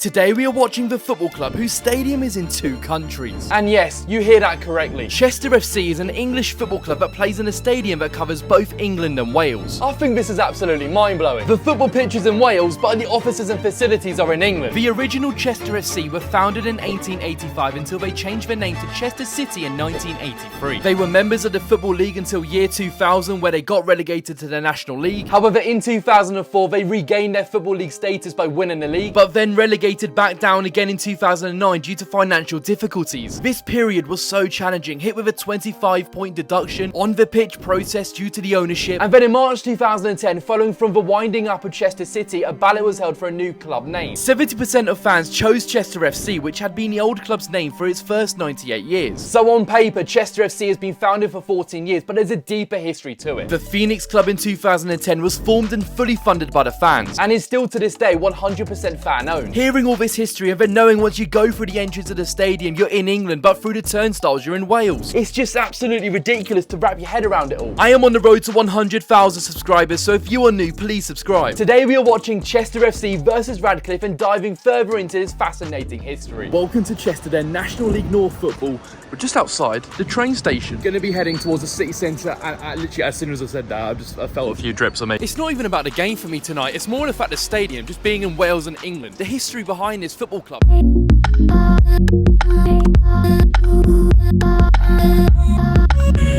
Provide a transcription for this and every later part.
Today we are watching the football club whose stadium is in 2 countries. And yes, you hear that correctly. Chester FC is an English football club that plays in a stadium that covers both England and Wales. I think this is absolutely mind-blowing. The football pitch is in Wales, but the offices and facilities are in England. The original Chester FC were founded in 1885 until they changed their name to Chester City in 1983. They were members of the Football League until year 2000, where they got relegated to the National League. However, in 2004, they regained their Football League status by winning the league, but then relegated back down again in 2009 due to financial difficulties. This period was so challenging, hit with a 25-point deduction, on the pitch protest due to the ownership. And then in March 2010, following from the winding up of Chester City, a ballot was held for a new club name. 70% of fans chose Chester FC, which had been the old club's name for its first 98 years. So on paper, Chester FC has been founded for 14 years, but there's a deeper history to it. The Phoenix Club in 2010 was formed and fully funded by the fans, and is still to this day 100% fan owned. Hearing all this history and then knowing once you go through the entrance of the stadium you're in England, but through the turnstiles you're in Wales. It's just absolutely ridiculous to wrap your head around it all. I am on the road to 100,000 subscribers, so if you are new, please subscribe. Today we are watching Chester FC versus Radcliffe and diving further into this fascinating history. Welcome to Chester, their National League North football. We're just outside the train station. Going to be heading towards the city centre, and literally as soon as I said that, I felt a few drips on me. It's not even about the game for me tonight, it's more the fact the stadium, just being in Wales and England, the history behind this football club.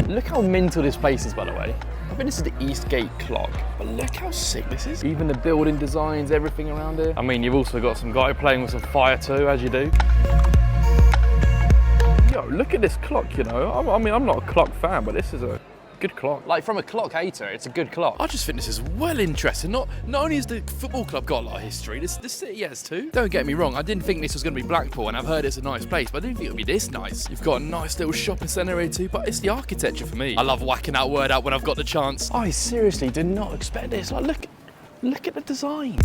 Look how mental this place is, by the way. I think this is the Eastgate clock, but look how sick this is. Even the building designs, everything around here. I mean, you've also got some guy playing with some fire too, as you do. Yo, look at this clock, you know. I mean, I'm not a clock fan, but this is a good clock. Like, from a clock hater, it's a good clock. I just think this is well interesting. Not only has the football club got a lot of history, the city has too. Don't get me wrong, I didn't think this was going to be Blackpool, and I've heard it's a nice place, but I didn't think it would be this nice. You've got a nice little shopping centre here too, but it's the architecture for me. I love whacking that word out when I've got the chance. I seriously did not expect this. Like, look at the design.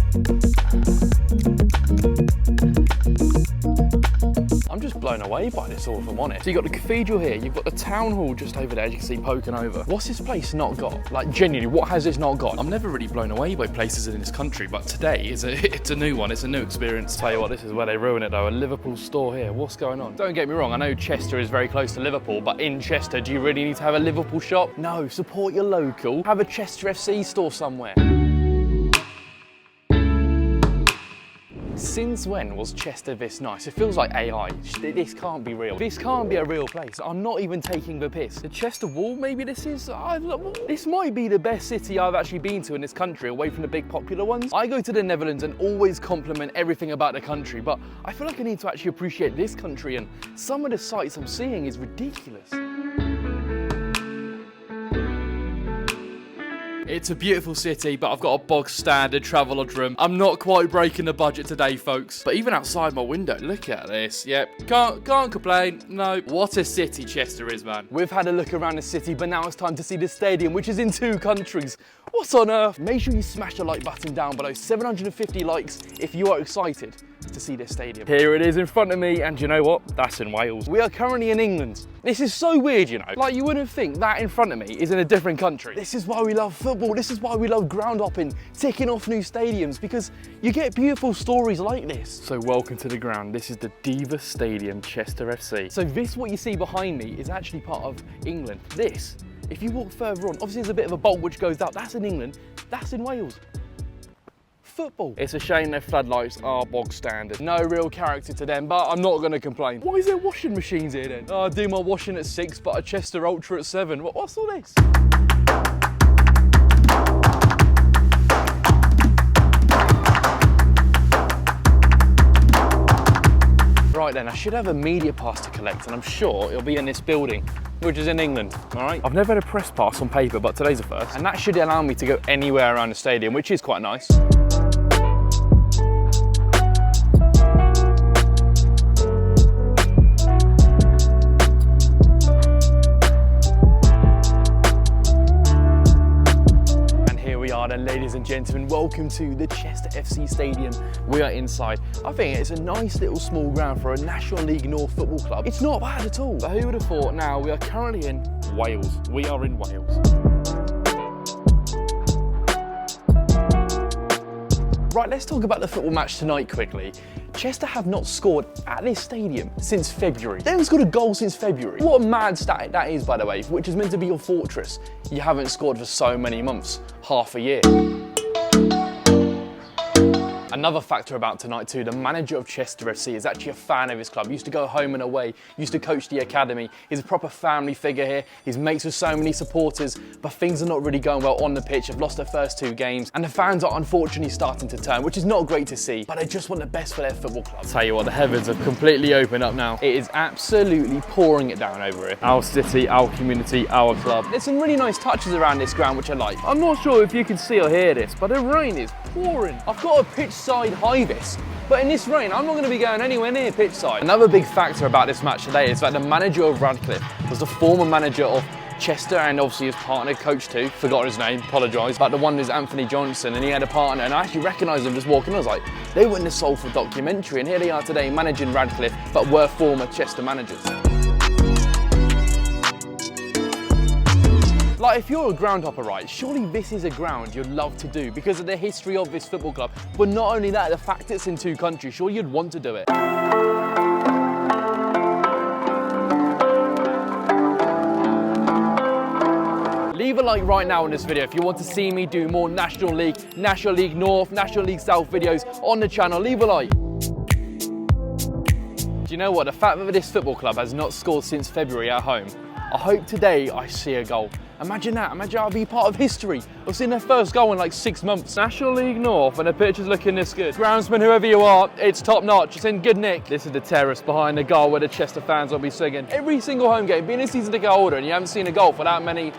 I'm just blown away by this all, if I'm honest. So you've got the cathedral here, you've got the town hall just over there, as you can see poking over. What's this place not got? Like, genuinely, what has this not got? I'm never really blown away by places in this country, but today it's a new one, it's a new experience. Tell you what, this is where they ruin it though, a Liverpool store here. What's going on? Don't get me wrong, I know Chester is very close to Liverpool, but in Chester, do you really need to have a Liverpool shop? No, support your local. Have a Chester FC store somewhere. Since when was Chester this nice? It feels like AI. This can't be real. This can't be a real place. I'm not even taking the piss. The Chester Wall, maybe this is? This might be the best city I've actually been to in this country, away from the big popular ones. I go to the Netherlands and always compliment everything about the country, but I feel like I need to actually appreciate this country, and some of the sights I'm seeing is ridiculous. It's a beautiful city, but I've got a bog standard Travelodrome. I'm not quite breaking the budget today, folks. But even outside my window, look at this. Yep, can't complain. No. What a city Chester is, man. We've had a look around the city, but now it's time to see the stadium, which is in 2 countries. What on earth? Make sure you smash the like button down below. 750 likes if you are excited to see this stadium. Here it is in front of me, and you know what? That's in Wales. We are currently in England. This is so weird, you know. Like, you wouldn't think that in front of me is in a different country. This is why we love football. This is why we love ground hopping, ticking off new stadiums, because you get beautiful stories like this. So welcome to the ground. This is the Diva Stadium, Chester FC. So this, what you see behind me, is actually part of England. This, if you walk further on, obviously there's a bit of a bolt which goes up. That's in England, that's in Wales. Football. It's a shame their floodlights are bog standard. No real character to them, but I'm not going to complain. Why is there washing machines here then? Oh, I do my washing at 6, but a Chester Ultra at 7. What's all this? Right then, I should have a media pass to collect, and I'm sure it'll be in this building, which is in England, all right? I've never had a press pass on paper, but today's a first. And that should allow me to go anywhere around the stadium, which is quite nice. And ladies and gentlemen, welcome to the Chester FC Stadium. We are inside. I think it's a nice little small ground for a National League North football club. It's not bad at all. But who would have thought? Now we are currently in Wales. We are in Wales. Right, let's talk about the football match tonight quickly. Chester have not scored at this stadium since February. They haven't scored a goal since February. What a mad stat that is, by the way, which is meant to be your fortress. You haven't scored for so many months, half a year. Another factor about tonight too, the manager of Chester FC is actually a fan of his club. He used to go home and away, used to coach the academy. He's a proper family figure here. He's mates with so many supporters, but things are not really going well on the pitch. They've lost their first 2 games, and the fans are unfortunately starting to turn, which is not great to see, but they just want the best for their football club. Tell you what, the heavens have completely opened up now. It is absolutely pouring it down over here. Our city, our community, our club. There's some really nice touches around this ground, which I like. I'm not sure if you can see or hear this, but the rain is pouring. I've got a pitch-side high-vis, but in this rain, I'm not going to be going anywhere near pitch-side. Another big factor about this match today is that the manager of Radcliffe was the former manager of Chester, and obviously his partner, coach too, forgot his name, apologise, but the one is Anthony Johnson, and he had a partner, and I actually recognised him just walking. I was like, they were in the Soulful documentary, and here they are today managing Radcliffe, but were former Chester managers. Like, if you're a groundhopper, right, surely this is a ground you'd love to do because of the history of this football club. But not only that, the fact it's in 2 countries, sure you'd want to do it. Leave a like right now on this video if you want to see me do more National League North, National League South videos on the channel. Leave a like. Do you know what? The fact that this football club has not scored since February at home, I hope today I see a goal. Imagine that, imagine I'll be part of history of seeing their first goal in like 6 months. National League North and the pitch is looking this good. Groundsman, whoever you are, it's top notch, it's in good nick. This is the terrace behind the goal where the Chester fans will be singing. Every single home game, being a season to get older and you haven't seen a goal for that many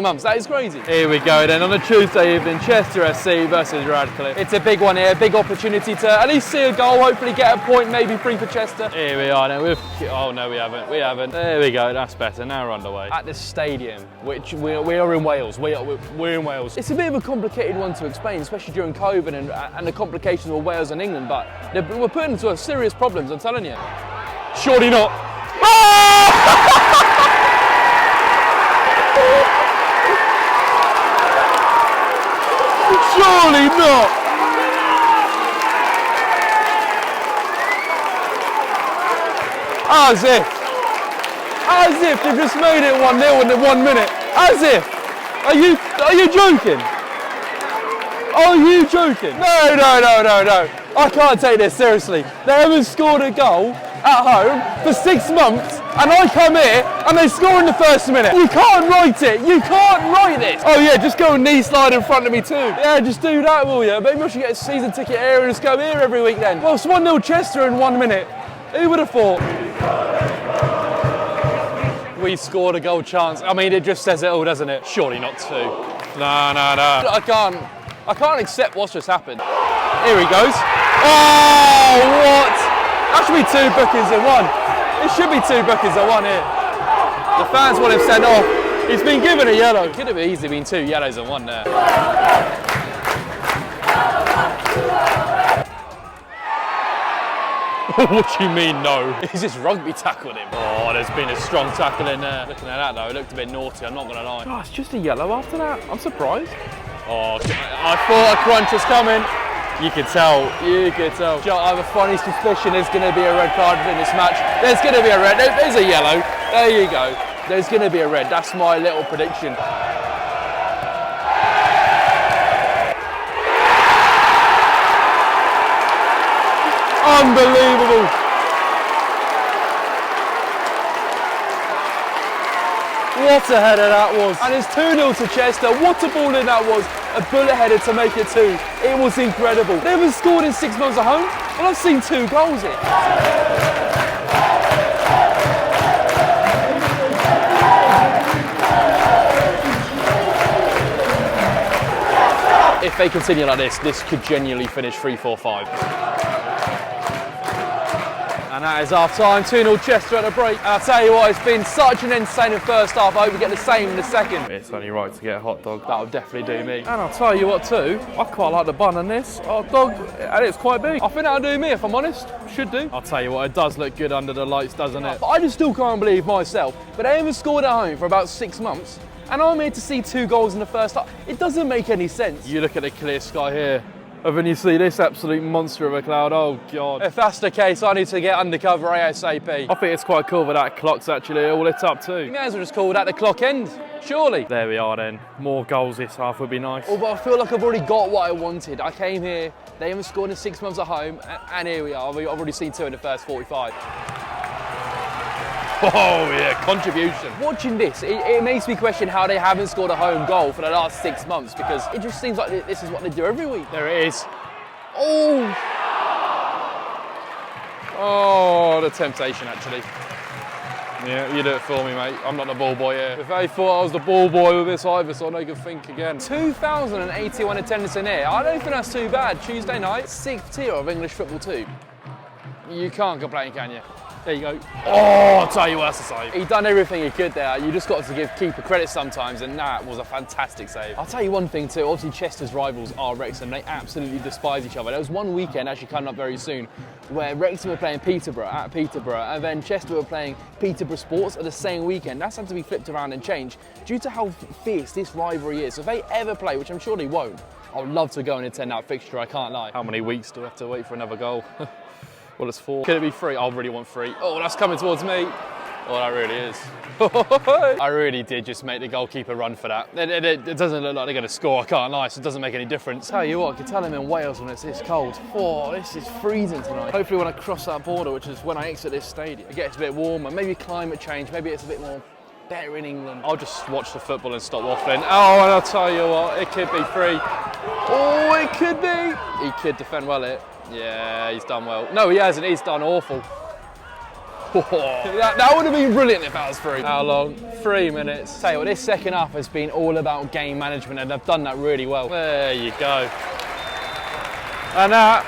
months, that is crazy. Here we go then, on a Tuesday evening, Chester FC versus Radcliffe. It's a big one here, big opportunity to at least see a goal, hopefully get a point, maybe 3 for Chester. Here we are now, oh no we haven't. There we go, that's better, now we're underway. At the stadium, which we are in Wales, we're in Wales. It's a bit of a complicated one to explain, especially during COVID and the complications with Wales and England, but we're putting into serious problems, I'm telling you. Surely not. Surely not! As if they've just made it 1-0 in 1 minute. As if! Are you joking? Are you joking? No. I can't take this seriously. They haven't scored a goal at home for 6 months, and I come here and they score in the first minute. You can't write it. You can't write this. Oh yeah, just go and knee slide in front of me too. Yeah, just do that, will you? Maybe I should get a season ticket here and just go here every week then. Well, it's 1-0 Chester in 1 minute. Who would have thought? We scored a goal chance. I mean, it just says it all, doesn't it? Surely not 2. No. I can't accept what's just happened. Here he goes. Oh, what? That should be 2 bookings in 1. It should be 2 bookings in 1 here. The fans want him sent off. He's been given a yellow. It could have easily been 2 yellows in 1 there. What do you mean, no? He's just rugby tackled him. Oh, there's been a strong tackle in there. Looking at that, though, it looked a bit naughty, I'm not going to lie. Oh, it's just a yellow after that. I'm surprised. Oh, I thought a crunch was coming. You could tell. I have a funny suspicion there's going to be a red card in this match. There's going to be a red. There's a yellow. There you go. There's going to be a red. That's my little prediction. Unbelievable. What a header that was. And it's 2-0 to Chester. What a ball in that was. A bullet header to make it 2. It was incredible. They haven't scored in 6 months at home. Well, I've seen 2 goals here. If they continue like this could genuinely finish 3-4-5. And that is our time, 2-0 Chester at the break. And I'll tell you what, it's been such an entertaining first half. I hope we get the same in the second. It's only right to get a hot dog. That'll definitely do me. And I'll tell you what too, I quite like the bun on this hot dog, and it's quite big. I think that'll do me, if I'm honest. Should do. I'll tell you what, it does look good under the lights, doesn't it? But I just still can't believe myself, but they haven't scored at home for about 6 months, and I'm here to see 2 goals in the first half. It doesn't make any sense. You look at the clear sky here. And then you see this absolute monster of a cloud. Oh God. If that's the case, I need to get undercover ASAP. I think it's quite cool that clock's actually all lit up too. You may as well just call that the clock end, surely. There we are then. More goals this half would be nice. Although I feel like I've already got what I wanted. I came here, they haven't scored in 6 months at home, and here we are. I've already seen 2 in the first 45. Oh yeah, contribution. Watching this, it makes me question how they haven't scored a home goal for the last 6 months, because it just seems like this is what they do every week. There it is. Oh! Oh, the temptation actually. Yeah, you do it for me, mate. I'm not the ball boy here. If they thought I was the ball boy with this either, so they could think again. 2,081 attendance in here. I don't think that's too bad. Tuesday night, 6th tier of English football too. You can't complain, can you? There you go. Oh, I'll tell you what, that's a save. He done everything he could there. You just got to give keeper credit sometimes, and that was a fantastic save. I'll tell you one thing too, obviously Chester's rivals are Wrexham. They absolutely despise each other. There was one weekend, actually coming up very soon, where Wrexham were playing Peterborough at Peterborough, and then Chester were playing Peterborough Sports at the same weekend. That's had to be flipped around and changed due to how fierce this rivalry is. So if they ever play, which I'm sure they won't, I would love to go and attend that fixture, I can't lie. How many weeks do I have to wait for another goal? Well, it's 4. Could it be 3? I really want 3. Oh, that's coming towards me. Oh, that really is. I really did just make the goalkeeper run for that. It doesn't look like they're going to score, I can't lie, so it doesn't make any difference. Tell you what, I can tell them in Wales when it's this cold. Oh, this is freezing tonight. Hopefully when I cross that border, which is when I exit this stadium, it gets a bit warmer. Maybe climate change, maybe it's a bit more better in England. I'll just watch the football and stop waffling. Oh, and I'll tell you what, it could be 3. Oh, it could be. He could defend well it. Yeah, he's done well. No, he hasn't. He's done awful. That would have been brilliant if that was 3. How long? 3 minutes. Tell you what, this second half has been all about game management, and they've done that really well. There you go. And that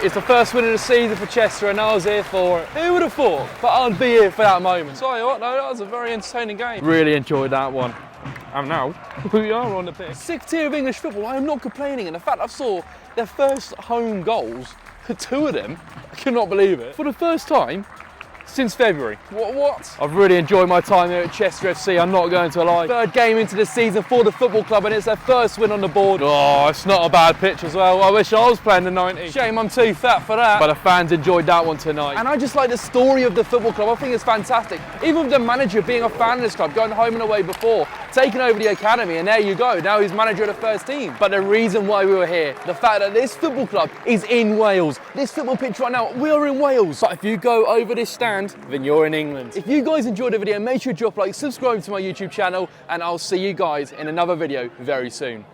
is the first win of the season for Chester, and I was here for it. Who would have thought? But I'd be here for that moment. Tell you what, though, that was a very entertaining game. Really enjoyed that one. And now, we are on the pitch. 6th tier of English football, I am not complaining. And the fact I saw their first home goals, 2 of them, I cannot believe it. For the first time since February. What? I've really enjoyed my time here at Chester FC, I'm not going to lie. 3rd game into the season for the football club, and it's their first win on the board. Oh, it's not a bad pitch as well. I wish I was playing the 90. Shame I'm too fat for that. But the fans enjoyed that one tonight. And I just like the story of the football club. I think it's fantastic. Even with the manager being a fan of this club, going home and away before, taking over the academy, and there you go. Now he's manager of the first team. But the reason why we were here, the fact that this football club is in Wales. This football pitch right now, we are in Wales. But if you go over this stand, then you're in England. If you guys enjoyed the video, make sure to drop a like, subscribe to my YouTube channel, and I'll see you guys in another video very soon.